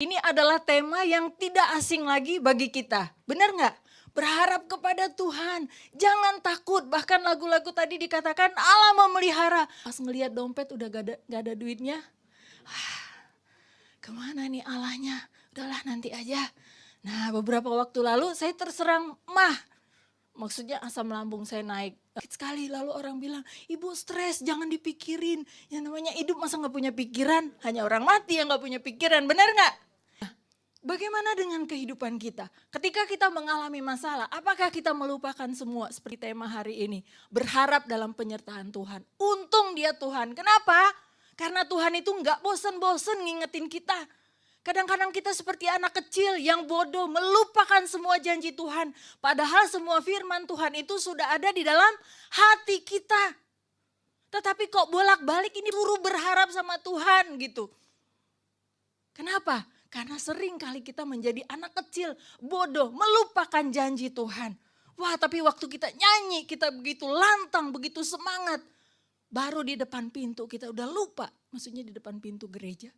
Ini adalah tema yang tidak asing lagi bagi kita. Benar nggak? Berharap kepada Tuhan. Jangan takut. Bahkan lagu-lagu tadi dikatakan Allah memelihara. Pas ngelihat dompet udah gak ada duitnya. Kemana nih Allahnya? Udahlah nanti aja. Nah beberapa waktu lalu saya terserang mah. Maksudnya asam lambung saya naik. Sekali lalu orang bilang, ibu stres jangan dipikirin. Yang namanya hidup masa gak punya pikiran? Hanya orang mati yang gak punya pikiran, benar gak? Bagaimana dengan kehidupan kita? Ketika kita mengalami masalah, apakah kita melupakan semua seperti tema hari ini? Berharap dalam penyertaan Tuhan. Untung dia Tuhan. Kenapa? Karena Tuhan itu gak bosen-bosen ngingetin kita. Kadang-kadang kita seperti anak kecil yang bodoh melupakan semua janji Tuhan. Padahal semua firman Tuhan itu sudah ada di dalam hati kita. Tetapi kok bolak-balik ini buru berharap sama Tuhan gitu. Kenapa? Karena sering kali kita menjadi anak kecil, bodoh, melupakan janji Tuhan. Wah tapi waktu kita nyanyi, kita begitu lantang, begitu semangat. Baru di depan pintu kita udah lupa, maksudnya di depan pintu gereja.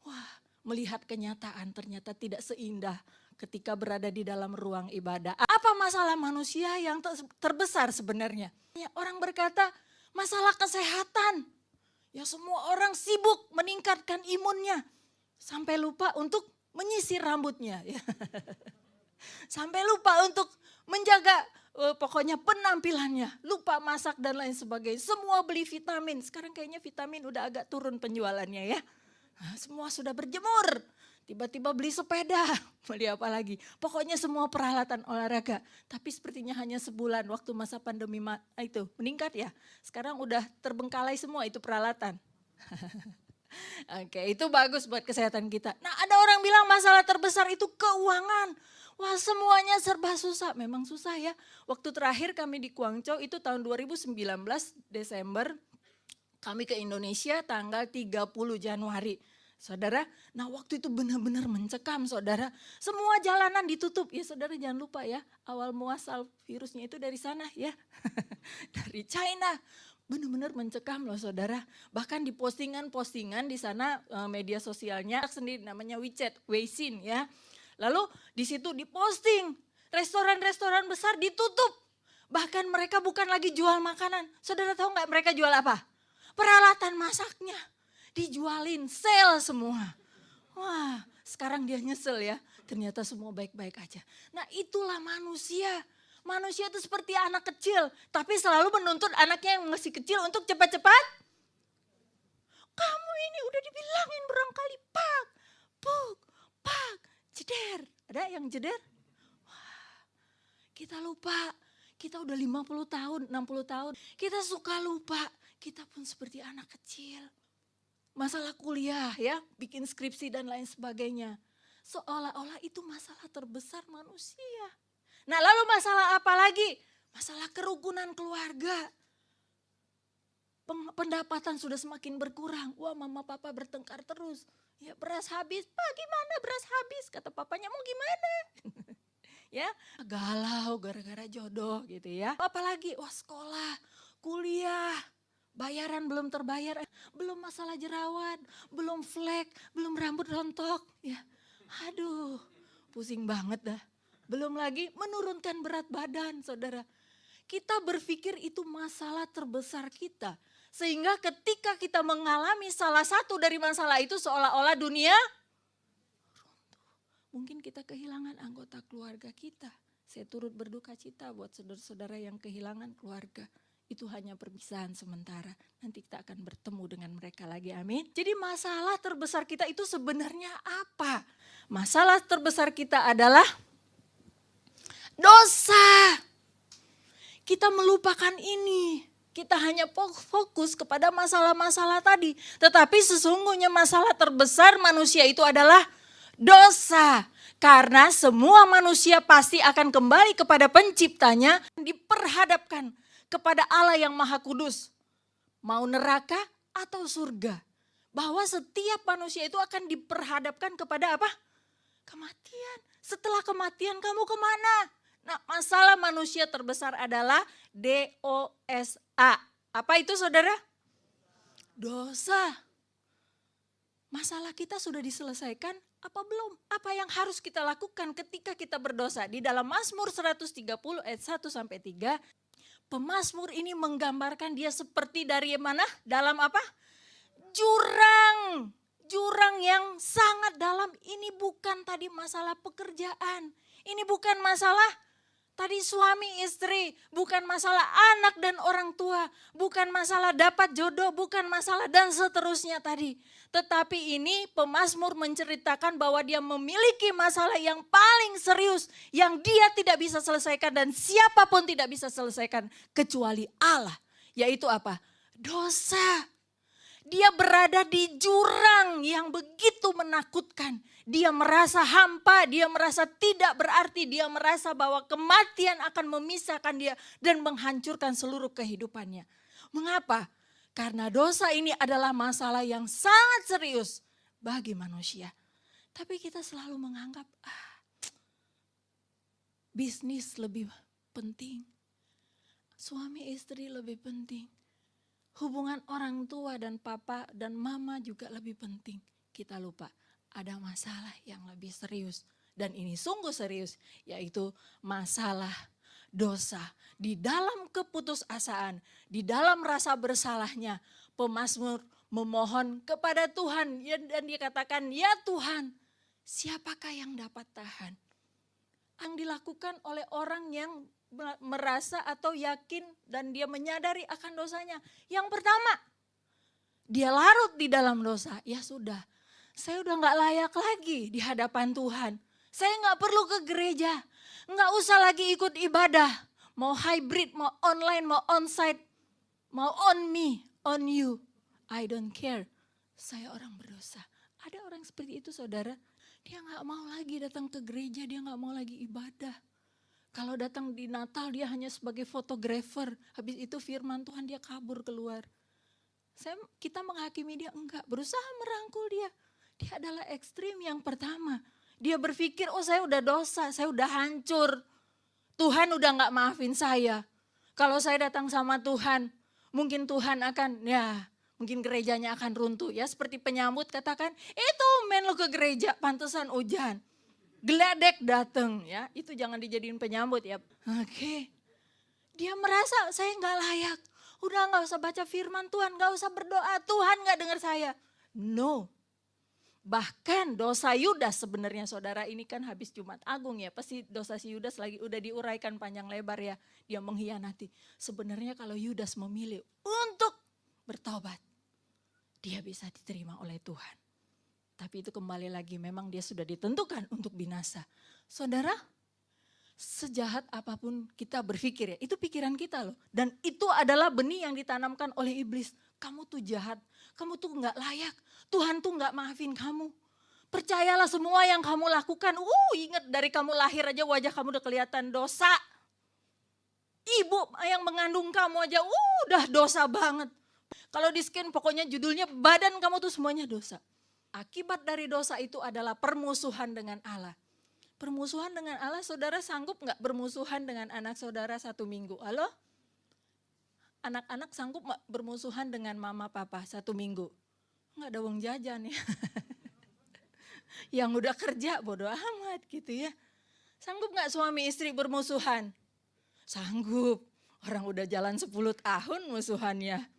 Wah melihat kenyataan ternyata tidak seindah ketika berada di dalam ruang ibadah. Apa masalah manusia yang terbesar sebenarnya? Orang berkata masalah kesehatan. Ya semua orang sibuk meningkatkan imunnya. Sampai lupa untuk menyisir rambutnya. Sampai lupa untuk menjaga pokoknya penampilannya. Lupa masak dan lain sebagainya. Semua beli vitamin. Sekarang kayaknya vitamin udah agak turun penjualannya ya. Nah, semua sudah berjemur. Tiba-tiba beli sepeda. Beli apa lagi. Pokoknya semua peralatan olahraga. Tapi sepertinya hanya sebulan waktu masa pandemi itu meningkat ya. Sekarang udah terbengkalai semua itu peralatan. Oke, itu bagus buat kesehatan kita. Nah, ada orang bilang masalah terbesar itu keuangan. Wah, semuanya serba susah. Memang susah ya. Waktu terakhir kami di Guangzhou itu tahun 2019 Desember. Kami ke Indonesia tanggal 30 Januari. Saudara, nah waktu itu benar-benar mencekam saudara. Semua jalanan ditutup. Ya saudara jangan lupa ya, awal muasal virusnya itu dari sana ya. Dari China. Benar-benar mencekam loh saudara. Bahkan di postingan-postingan di sana media sosialnya sendiri namanya WeChat, Weixin ya. Lalu di situ diposting restoran-restoran besar ditutup. Bahkan mereka bukan lagi jual makanan. Saudara tahu nggak mereka jual apa? Peralatan masaknya. Dijualin, sale semua. Wah sekarang dia nyesel ya. Ternyata semua baik-baik aja. Nah itulah manusia. Manusia itu seperti anak kecil, tapi selalu menuntut anaknya yang masih kecil untuk cepat-cepat. Kamu ini udah dibilangin berangkali pak, puk, pak, jeder. Ada yang jeder? Wah, kita lupa, kita udah 50 tahun, 60 tahun. Kita suka lupa, kita pun seperti anak kecil. Masalah kuliah ya, bikin skripsi dan lain sebagainya. Seolah-olah itu masalah terbesar manusia. Nah lalu masalah apa lagi? Masalah kerukunan keluarga. Pendapatan sudah semakin berkurang. Wah mama papa bertengkar terus. Ya beras habis, pak gimana beras habis? Kata papanya mau gimana? Ya galau gara-gara jodoh gitu ya. Apalagi wah sekolah, kuliah, bayaran belum terbayar. Belum masalah jerawat, belum flek, belum rambut rontok. Ya, aduh pusing banget dah. Belum lagi menurunkan berat badan saudara. Kita berpikir itu masalah terbesar kita. Sehingga ketika kita mengalami salah satu dari masalah itu seolah-olah dunia runtuh. Mungkin kita kehilangan anggota keluarga kita. Saya turut berduka cita buat saudara-saudara yang kehilangan keluarga. Itu hanya perpisahan sementara. Nanti kita akan bertemu dengan mereka lagi, amin. Jadi masalah terbesar kita itu sebenarnya apa? Masalah terbesar kita adalah dosa. Kita melupakan ini. Kita hanya fokus kepada masalah-masalah tadi. Tetapi sesungguhnya masalah terbesar manusia itu adalah dosa. Karena semua manusia pasti akan kembali kepada penciptanya. Diperhadapkan kepada Allah yang Maha Kudus. Mau neraka atau surga. Bahwa setiap manusia itu akan diperhadapkan kepada apa? Kematian. Setelah kematian kamu kemana? Nah masalah manusia terbesar adalah DOSA. Apa itu saudara? Dosa. Masalah kita sudah diselesaikan apa belum? Apa yang harus kita lakukan ketika kita berdosa? Di dalam Mazmur 130 ayat 1 sampai 3, pemazmur ini menggambarkan dia seperti dari mana? Dalam apa? Jurang. Jurang yang sangat dalam. Ini bukan tadi masalah pekerjaan. Ini bukan masalah tadi suami istri, bukan masalah anak dan orang tua, bukan masalah dapat jodoh, bukan masalah dan seterusnya tadi. Tetapi ini pemazmur menceritakan bahwa dia memiliki masalah yang paling serius yang dia tidak bisa selesaikan dan siapapun tidak bisa selesaikan kecuali Allah. Yaitu apa? Dosa. Dia berada di jurang yang begitu menakutkan. Dia merasa hampa, dia merasa tidak berarti, dia merasa bahwa kematian akan memisahkan dia dan menghancurkan seluruh kehidupannya. Mengapa? Karena dosa ini adalah masalah yang sangat serius bagi manusia. Tapi kita selalu menganggap bisnis lebih penting, suami istri lebih penting. Hubungan orang tua dan papa dan mama juga lebih penting. Kita lupa ada masalah yang lebih serius. Dan ini sungguh serius, yaitu masalah dosa. Di dalam keputusasaan, di dalam rasa bersalahnya, pemazmur memohon kepada Tuhan. Dan dia katakan, ya Tuhan, siapakah yang dapat tahan? Yang dilakukan oleh orang yang merasa atau yakin dan dia menyadari akan dosanya. Yang pertama, dia larut di dalam dosa. Ya sudah, saya udah gak layak lagi di hadapan Tuhan. Saya gak perlu ke gereja, gak usah lagi ikut ibadah. Mau hybrid, mau online, mau onsite, mau on me, on you. I don't care, saya orang berdosa. Ada orang seperti itu saudara, dia gak mau lagi datang ke gereja, dia gak mau lagi ibadah. Kalau datang di Natal dia hanya sebagai fotografer. Habis itu firman Tuhan dia kabur keluar. Kita menghakimi dia enggak. Berusaha merangkul dia. Dia adalah ekstrim yang pertama. Dia berpikir saya udah dosa, saya udah hancur. Tuhan udah gak maafin saya. Kalau saya datang sama Tuhan, mungkin Tuhan akan mungkin gerejanya akan runtuh. Ya seperti penyambut katakan, men lo ke gereja pantesan hujan. Geledek datang ya, itu jangan dijadiin penyambut ya. Oke. Dia merasa saya gak layak. Udah gak usah baca firman Tuhan, gak usah berdoa, Tuhan gak dengar saya. No. Bahkan dosa Yudas sebenarnya saudara, ini kan habis Jumat Agung ya. Pasti dosa si Yudas lagi udah diuraikan panjang lebar ya. Dia mengkhianati. Sebenarnya kalau Yudas memilih untuk bertobat, dia bisa diterima oleh Tuhan. Tapi itu kembali lagi memang dia sudah ditentukan untuk binasa. Saudara, sejahat apapun kita berpikir ya, itu pikiran kita loh. Dan itu adalah benih yang ditanamkan oleh iblis. Kamu tuh jahat, kamu tuh gak layak, Tuhan tuh gak maafin kamu. Percayalah semua yang kamu lakukan, ingat dari kamu lahir aja wajah kamu udah kelihatan dosa. Ibu yang mengandung kamu aja udah dosa banget. Kalau di scan pokoknya judulnya badan kamu tuh semuanya dosa. Akibat dari dosa itu adalah permusuhan dengan Allah. Permusuhan dengan Allah, saudara sanggup gak bermusuhan dengan anak saudara 1 minggu? Halo? Anak-anak sanggup gak bermusuhan dengan mama papa 1 minggu? Gak ada uang jajan ya. Yang udah kerja bodo amat gitu ya. Sanggup gak suami istri bermusuhan? Sanggup. Orang udah jalan 10 tahun musuhannya.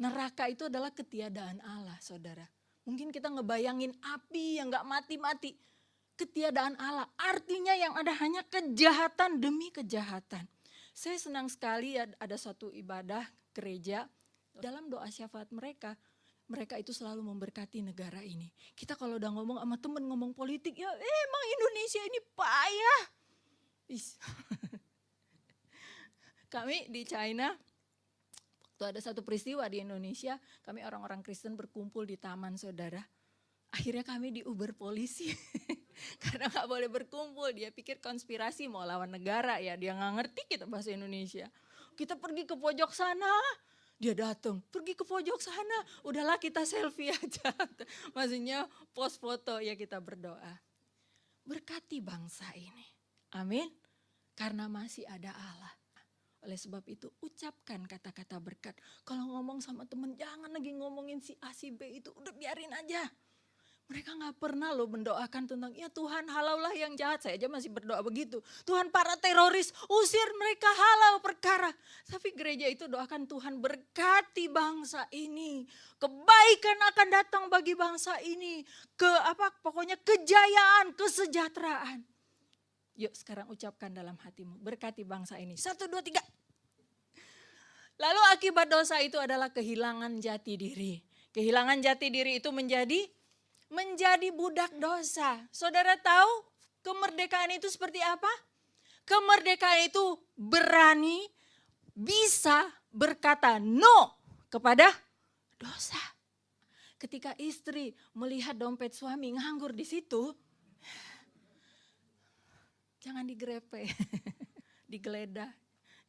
Neraka itu adalah ketiadaan Allah saudara. Mungkin kita ngebayangin api yang gak mati-mati. Ketiadaan Allah artinya yang ada hanya kejahatan demi kejahatan. Saya senang sekali ada suatu ibadah gereja. Dalam doa syafaat mereka itu selalu memberkati negara ini. Kita kalau udah ngomong sama temen ngomong politik, ya emang Indonesia ini payah. Kami di China, waktu ada satu peristiwa di Indonesia, kami orang-orang Kristen berkumpul di taman saudara. Akhirnya kami diuber polisi, karena gak boleh berkumpul. Dia pikir konspirasi mau lawan negara ya, dia gak ngerti kita bahasa Indonesia. Kita pergi ke pojok sana, dia datang, pergi ke pojok sana, udahlah kita selfie aja. Maksudnya post foto ya kita berdoa. Berkati bangsa ini, amin, karena masih ada Allah. Oleh sebab itu ucapkan kata-kata berkat. Kalau ngomong sama temen jangan lagi ngomongin si A si B itu, udah biarin aja. Mereka gak pernah loh mendoakan tentang, ya Tuhan halaulah yang jahat. Saya aja masih berdoa begitu. Tuhan para teroris, usir mereka, halau perkara. Tapi gereja itu doakan Tuhan berkati bangsa ini. Kebaikan akan datang bagi bangsa ini. Pokoknya kejayaan, kesejahteraan. Yuk sekarang ucapkan dalam hatimu, berkati bangsa ini. 1, 2, 3. Lalu akibat dosa itu adalah kehilangan jati diri. Kehilangan jati diri itu menjadi budak dosa. Saudara tahu kemerdekaan itu seperti apa? Kemerdekaan itu berani, bisa berkata no kepada dosa. Ketika istri melihat dompet suami nganggur di situ, jangan digrepe, digeledah,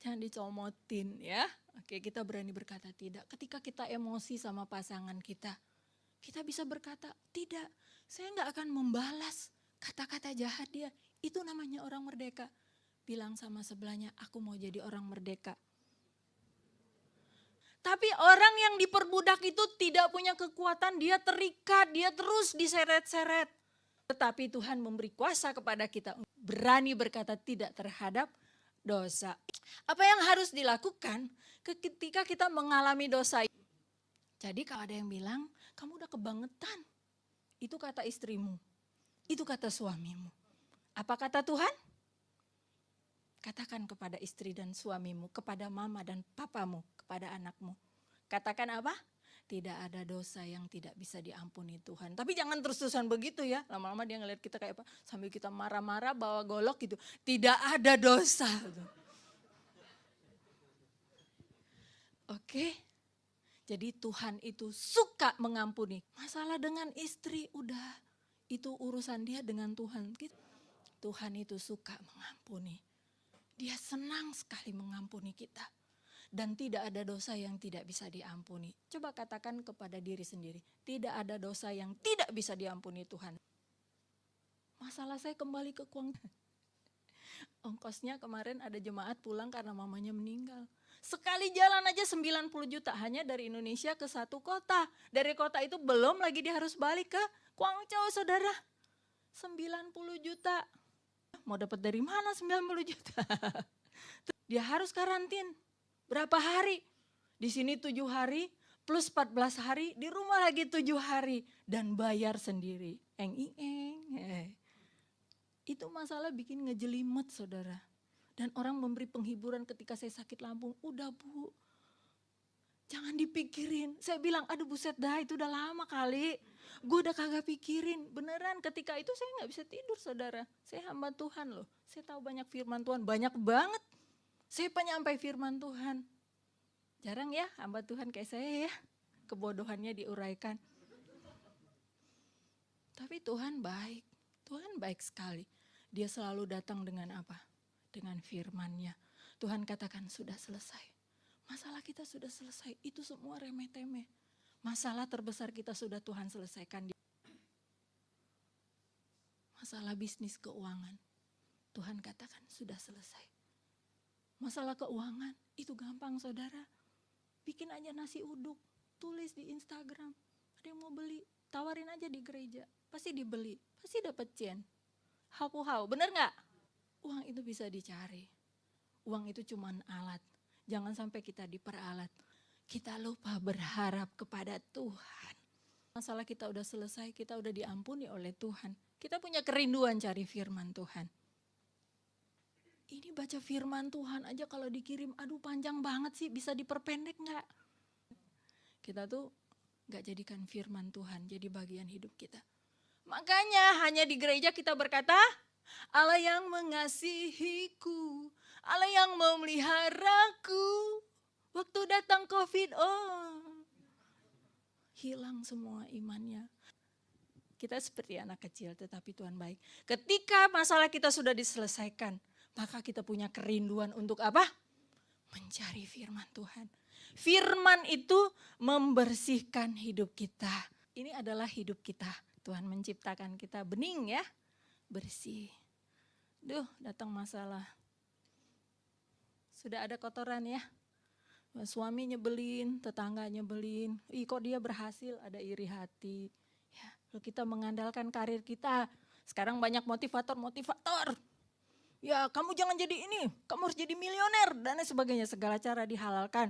jangan dicomotin ya. Oke, kita berani berkata tidak. Ketika kita emosi sama pasangan kita bisa berkata tidak. Saya gak akan membalas kata-kata jahat dia. Itu namanya orang merdeka. Bilang sama sebelahnya, aku mau jadi orang merdeka. Tapi orang yang diperbudak itu tidak punya kekuatan, dia terikat, dia terus diseret-seret. Tetapi Tuhan memberi kuasa kepada kita berani berkata tidak terhadap dosa. Apa yang harus dilakukan ketika kita mengalami dosa? Jadi kalau ada yang bilang, kamu udah kebangetan. Itu kata istrimu, itu kata suamimu. Apa kata Tuhan? Katakan kepada istri dan suamimu, kepada mama dan papamu, kepada anakmu. Katakan apa? Tidak ada dosa yang tidak bisa diampuni Tuhan. Tapi jangan terus-terusan begitu ya. Lama-lama dia ngeliat kita kayak apa? Sambil kita marah-marah bawa golok gitu. Tidak ada dosa. Oke. Jadi Tuhan itu suka mengampuni. Masalah dengan istri udah. Itu urusan dia dengan Tuhan. Tuhan itu suka mengampuni. Dia senang sekali mengampuni kita. Dan tidak ada dosa yang tidak bisa diampuni. Coba katakan kepada diri sendiri. Tidak ada dosa yang tidak bisa diampuni Tuhan. Masalah saya kembali ke ongkosnya kemarin ada jemaat pulang karena mamanya meninggal. Sekali jalan aja 90 juta hanya dari Indonesia ke satu kota. Dari kota itu belum lagi dia harus balik ke Guangzhou saudara. 90 juta. Mau dapat dari mana 90 juta? Dia harus karantin. Berapa hari? Di sini 7 hari plus 14 hari. Di rumah lagi 7 hari. Dan bayar sendiri. Itu masalah bikin ngejelimet saudara. Dan orang memberi penghiburan ketika saya sakit lambung. Udah bu, jangan dipikirin. Saya bilang aduh buset dah itu udah lama kali. Gue udah kagak pikirin. Beneran ketika itu saya gak bisa tidur saudara. Saya hamba Tuhan loh. Saya tahu banyak firman Tuhan, banyak banget. Saya penyampai firman Tuhan. Jarang ya hamba Tuhan kayak saya ya. Kebodohannya diuraikan. Tapi Tuhan baik. Tuhan baik sekali. Dia selalu datang dengan apa? Dengan firman-Nya. Tuhan katakan sudah selesai. Masalah kita sudah selesai. Itu semua remeh-temeh. Masalah terbesar kita sudah Tuhan selesaikan. Masalah bisnis keuangan. Tuhan katakan sudah selesai. Masalah keuangan itu gampang saudara. Bikin aja nasi uduk. Tulis di Instagram. Ada yang mau beli. Tawarin aja di gereja. Pasti dibeli. Pasti dapat cen. Hau-hau. Bener gak? Uang itu bisa dicari. Uang itu cuma alat. Jangan sampai kita diperalat. Kita lupa berharap kepada Tuhan. Masalah kita udah selesai, kita udah diampuni oleh Tuhan. Kita punya kerinduan cari firman Tuhan. Ini baca firman Tuhan aja kalau dikirim, aduh panjang banget sih, bisa diperpendek gak? Kita tuh gak jadikan firman Tuhan jadi bagian hidup kita. Makanya hanya di gereja kita berkata, Allah yang mengasihiku, Allah yang memeliharaku. Waktu datang COVID, hilang semua imannya. Kita seperti anak kecil tetapi Tuhan baik. Ketika masalah kita sudah diselesaikan, maka kita punya kerinduan untuk apa? Mencari firman Tuhan. Firman itu membersihkan hidup kita. Ini adalah hidup kita. Tuhan menciptakan kita bening ya. Bersih. Duh, datang masalah. Sudah ada kotoran ya. Suami nyebelin, tetangga nyebelin. Ih kok dia berhasil, ada iri hati. Ya. Kalau kita mengandalkan karir kita, sekarang banyak motivator. Ya kamu jangan jadi ini, kamu harus jadi milioner dan lain sebagainya. Segala cara dihalalkan.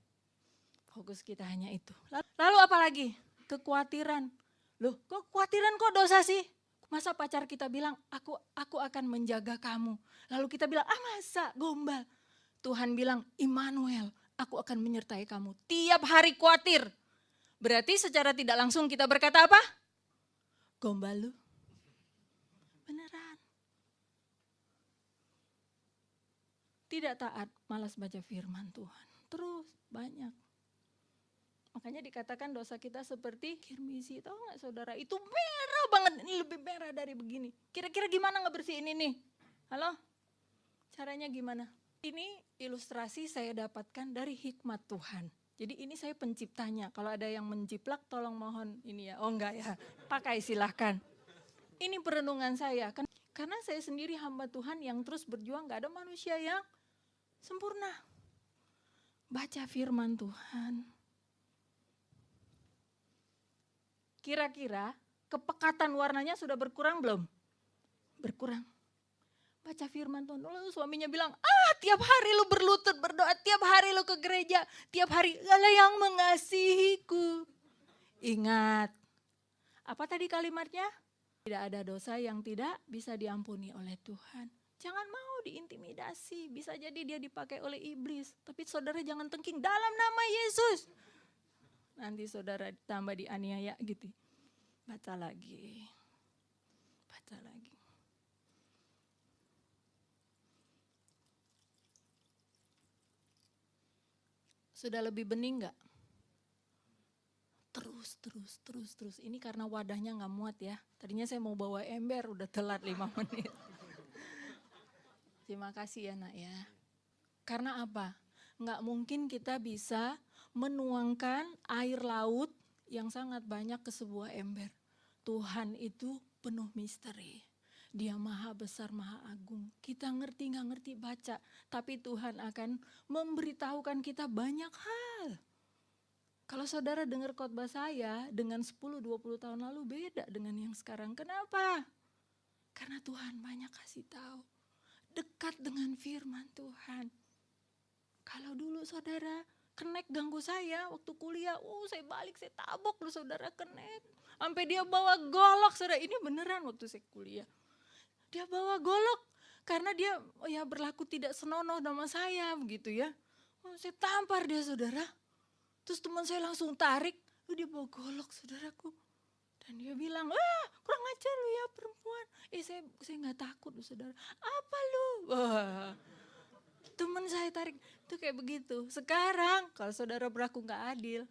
Fokus kita hanya itu. Lalu apa lagi? Kekhawatiran. Loh kok kekhawatiran kok dosa sih? Masa pacar kita bilang aku akan menjaga kamu. Lalu kita bilang masa gombal. Tuhan bilang Immanuel, aku akan menyertai kamu. Tiap hari khawatir. Berarti secara tidak langsung kita berkata apa? Gombal lu. Beneran. Tidak taat, malas baca firman Tuhan. Terus banyak. Makanya dikatakan dosa kita seperti kirmisi. Tahu gak saudara? Itu merah banget. Ini lebih merah dari begini. Kira-kira gimana ngebersihin ini? Halo? Caranya gimana? Ini ilustrasi saya dapatkan dari hikmat Tuhan. Jadi ini saya penciptanya. Kalau ada yang menjiplak tolong mohon ini ya. Oh enggak ya. Pakai silahkan. Ini perenungan saya. Karena saya sendiri hamba Tuhan yang terus berjuang. Gak ada manusia yang sempurna. Baca firman Tuhan. Kira-kira kepekatan warnanya sudah berkurang belum? Berkurang. Baca firman Tuhan. Lalu suaminya bilang, tiap hari lu berlutut berdoa, tiap hari lu ke gereja, tiap hari Allah yang mengasihiku. Ingat, apa tadi kalimatnya? Tidak ada dosa yang tidak bisa diampuni oleh Tuhan. Jangan mau diintimidasi, bisa jadi dia dipakai oleh iblis. Tapi saudara jangan tengking dalam nama Yesus. Nanti saudara tambah dianiaya gitu. Baca lagi. Baca lagi. Sudah lebih bening gak? Terus. Ini karena wadahnya gak muat ya. Tadinya saya mau bawa ember, udah telat 5 menit. Terima kasih ya nak ya. Karena apa? Gak mungkin kita bisa menuangkan air laut yang sangat banyak ke sebuah ember. Tuhan itu penuh misteri. Dia maha besar, maha agung. Kita ngerti gak ngerti baca. Tapi Tuhan akan memberitahukan kita banyak hal. Kalau saudara dengar khotbah saya dengan 10-20 tahun lalu beda dengan yang sekarang. Kenapa? Karena Tuhan banyak kasih tahu. Dekat dengan firman Tuhan. Kalau dulu saudara kenek ganggu saya waktu kuliah. Saya balik, saya tabok loh saudara kenek. Sampai dia bawa golok saudara. Ini beneran waktu saya kuliah. Dia bawa golok karena dia berlaku tidak senonoh sama saya begitu ya. Saya tampar dia saudara. Terus teman saya langsung tarik, dia bawa golok saudaraku. Dan dia bilang, kurang ajar lu ya perempuan. Saya gak takut loh saudara. Apa lu? Wah, teman saya tarik, itu kayak begitu. Sekarang kalau saudara berlaku gak adil,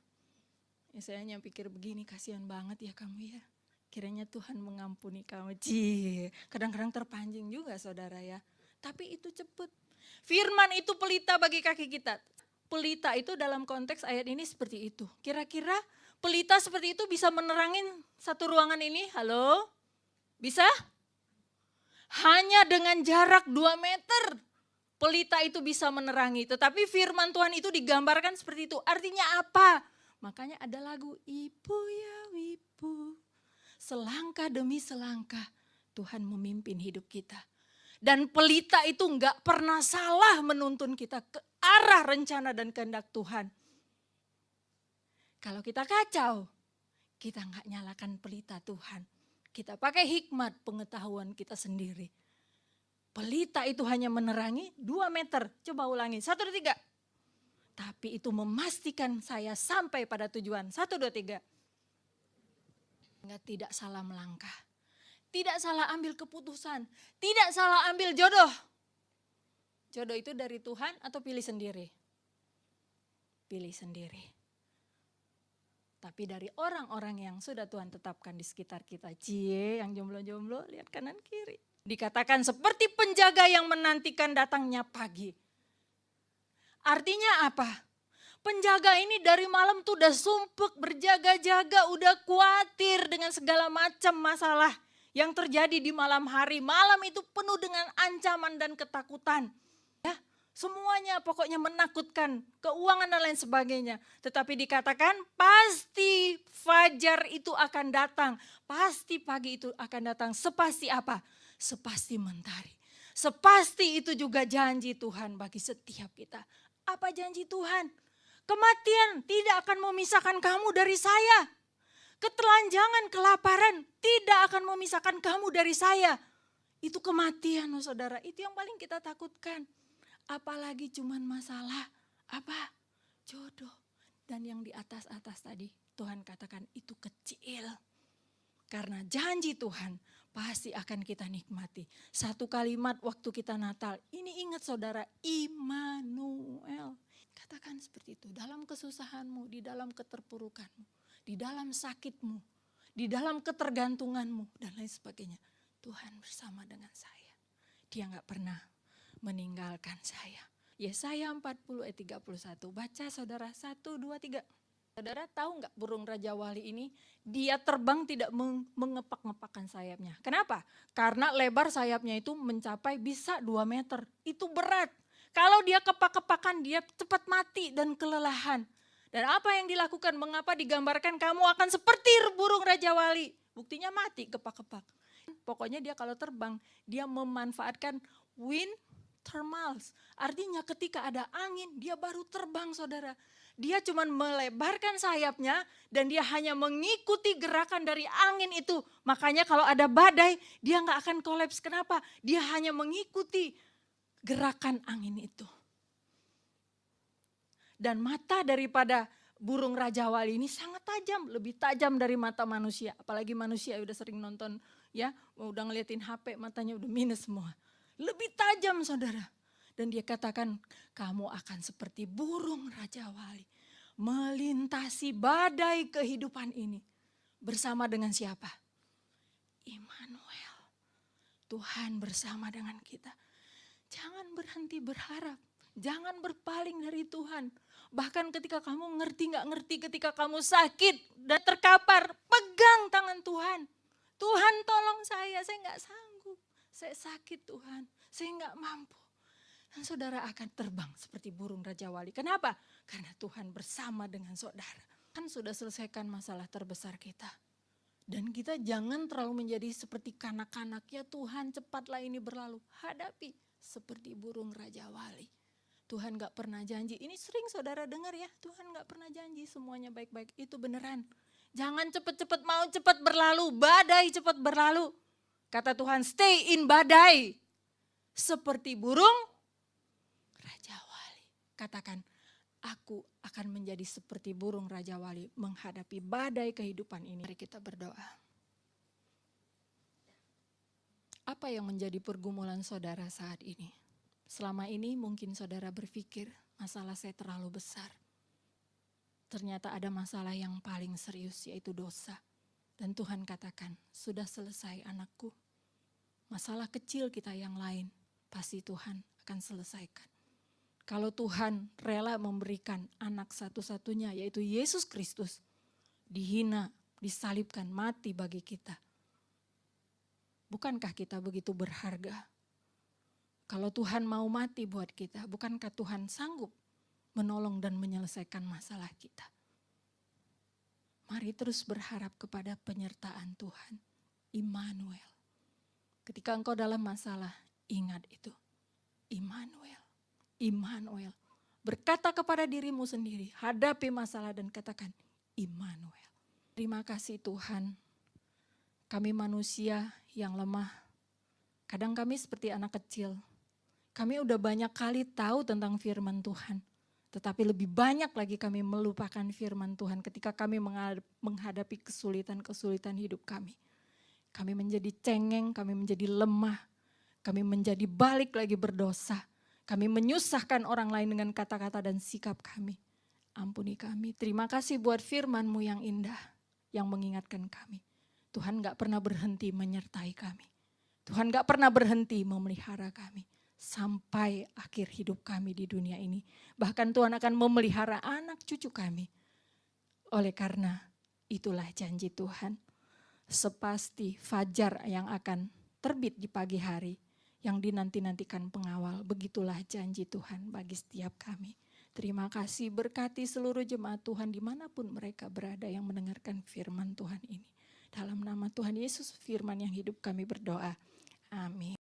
saya hanya pikir begini, kasihan banget ya kamu ya. Kiranya Tuhan mengampuni kamu. Kadang-kadang terpancing juga saudara ya. Tapi itu cepet. Firman itu pelita bagi kaki kita. Pelita itu dalam konteks ayat ini seperti itu. Kira-kira pelita seperti itu bisa menerangin satu ruangan ini? Halo? Bisa? Hanya dengan jarak 2 meter. Pelita itu bisa menerangi. Tetapi firman Tuhan itu digambarkan seperti itu. Artinya apa? Makanya ada lagu Ibu ya Ibu. Selangkah demi selangkah Tuhan memimpin hidup kita. Dan pelita itu enggak pernah salah menuntun kita ke arah rencana dan kehendak Tuhan. Kalau kita kacau, kita enggak nyalakan pelita Tuhan. Kita pakai hikmat pengetahuan kita sendiri. Pelita itu hanya menerangi 2 meter. Coba ulangi, 1, 2, 3. Tapi itu memastikan saya sampai pada tujuan. 1, 2, 3. Tidak salah melangkah, tidak salah ambil keputusan, tidak salah ambil jodoh. Jodoh itu dari Tuhan atau pilih sendiri? Pilih sendiri. Tapi dari orang-orang yang sudah Tuhan tetapkan di sekitar kita. Yang jomblo-jomblo lihat kanan kiri. Dikatakan seperti penjaga yang menantikan datangnya pagi. Artinya apa? Penjaga ini dari malam tuh udah sumpek, berjaga-jaga, udah khawatir dengan segala macam masalah yang terjadi di malam hari. Malam itu penuh dengan ancaman dan ketakutan. Ya, Semuanya pokoknya menakutkan, keuangan dan lain sebagainya. Tetapi dikatakan pasti fajar itu akan datang. Pasti pagi itu akan datang. Sepasti apa? Sepasti mentari. Sepasti itu juga janji Tuhan bagi setiap kita. Apa janji Tuhan? Kematian tidak akan memisahkan kamu dari saya. Ketelanjangan, kelaparan tidak akan memisahkan kamu dari saya. Itu kematian, oh saudara. Itu yang paling kita takutkan. Apalagi cuman masalah apa? Jodoh. Dan yang di atas-atas tadi Tuhan katakan itu kecil. Karena janji Tuhan pasti akan kita nikmati. Satu kalimat waktu kita Natal. Ini ingat saudara, Immanuel. Katakan seperti itu. Dalam kesusahanmu, di dalam keterpurukanmu, di dalam sakitmu, di dalam ketergantunganmu dan lain sebagainya. Tuhan bersama dengan saya. Dia gak pernah meninggalkan saya. Yesaya 40 ayat 31. Baca saudara 1, 2, 3. Saudara tahu gak burung Raja Wali ini? Dia terbang tidak mengepak-ngepakkan sayapnya. Kenapa? Karena lebar sayapnya itu mencapai bisa 2 meter. Itu berat. Kalau dia kepak-kepakan dia cepat mati dan kelelahan. Dan apa yang dilakukan? Mengapa digambarkan kamu akan seperti burung Raja Wali? Buktinya mati kepak-kepak. Pokoknya dia kalau terbang, dia memanfaatkan wind thermals. Artinya ketika ada angin, dia baru terbang saudara. Dia cuma melebarkan sayapnya dan dia hanya mengikuti gerakan dari angin itu. Makanya kalau ada badai, dia gak akan kolaps. Kenapa? Dia hanya mengikuti gerakan angin itu. Dan mata daripada burung Raja Wali ini sangat tajam, lebih tajam dari mata manusia. Apalagi manusia udah sering nonton ya, udah ngeliatin HP matanya udah minus semua. Lebih tajam saudara. Dan dia katakan kamu akan seperti burung Raja Wali. Melintasi badai kehidupan ini. Bersama dengan siapa? Immanuel. Tuhan bersama dengan kita. Jangan berhenti berharap. Jangan berpaling dari Tuhan. Bahkan ketika kamu ngerti gak ngerti, ketika kamu sakit dan terkapar, pegang tangan Tuhan. Tuhan tolong saya gak sanggup. Saya sakit Tuhan, saya gak mampu. Dan saudara akan terbang seperti burung Raja Wali. Kenapa? Karena Tuhan bersama dengan saudara. Kan sudah selesaikan masalah terbesar kita. Dan kita jangan terlalu menjadi seperti kanak-kanak. Ya Tuhan cepatlah ini berlalu. Hadapi seperti burung Raja Wali. Tuhan gak pernah janji. Ini sering saudara dengar ya. Tuhan gak pernah janji semuanya baik-baik. Itu beneran. Jangan cepet-cepet mau cepat berlalu. Badai cepat berlalu. Kata Tuhan stay in badai. Seperti burung Raja Wali. Katakan aku akan menjadi seperti burung Raja Wali. Menghadapi badai kehidupan ini. Mari kita berdoa. Apa yang menjadi pergumulan saudara saat ini? Selama ini mungkin saudara berpikir masalah saya terlalu besar. Ternyata ada masalah yang paling serius yaitu dosa. Dan Tuhan katakan, sudah selesai anakku. Masalah kecil kita yang lain pasti Tuhan akan selesaikan. Kalau Tuhan rela memberikan anak satu-satunya yaitu Yesus Kristus. Dihina, disalibkan, mati bagi kita. Bukankah kita begitu berharga? Kalau Tuhan mau mati buat kita, bukankah Tuhan sanggup menolong dan menyelesaikan masalah kita? Mari terus berharap kepada penyertaan Tuhan. Immanuel. Ketika engkau dalam masalah, ingat itu. Immanuel. Immanuel. Berkata kepada dirimu sendiri, hadapi masalah dan katakan Immanuel. Terima kasih Tuhan. Kami manusia yang lemah. Kadang kami seperti anak kecil. Kami udah banyak kali tahu tentang firman Tuhan. Tetapi lebih banyak lagi kami melupakan firman Tuhan ketika kami menghadapi kesulitan-kesulitan hidup kami. Kami menjadi cengeng, kami menjadi lemah. Kami menjadi balik lagi berdosa. Kami menyusahkan orang lain dengan kata-kata dan sikap kami. Ampuni kami. Terima kasih buat firman-Mu yang indah. Yang mengingatkan kami. Tuhan gak pernah berhenti menyertai kami. Tuhan gak pernah berhenti memelihara kami. Sampai akhir hidup kami di dunia ini. Bahkan Tuhan akan memelihara anak cucu kami. Oleh karena itulah janji Tuhan. Sepasti fajar yang akan terbit di pagi hari. yang dinanti-nantikan pengawal. Begitulah janji Tuhan bagi setiap kami. Terima kasih, berkati seluruh jemaat Tuhan dimanapun mereka berada yang mendengarkan firman Tuhan ini. Dalam nama Tuhan Yesus, firman yang hidup kami berdoa. Amin.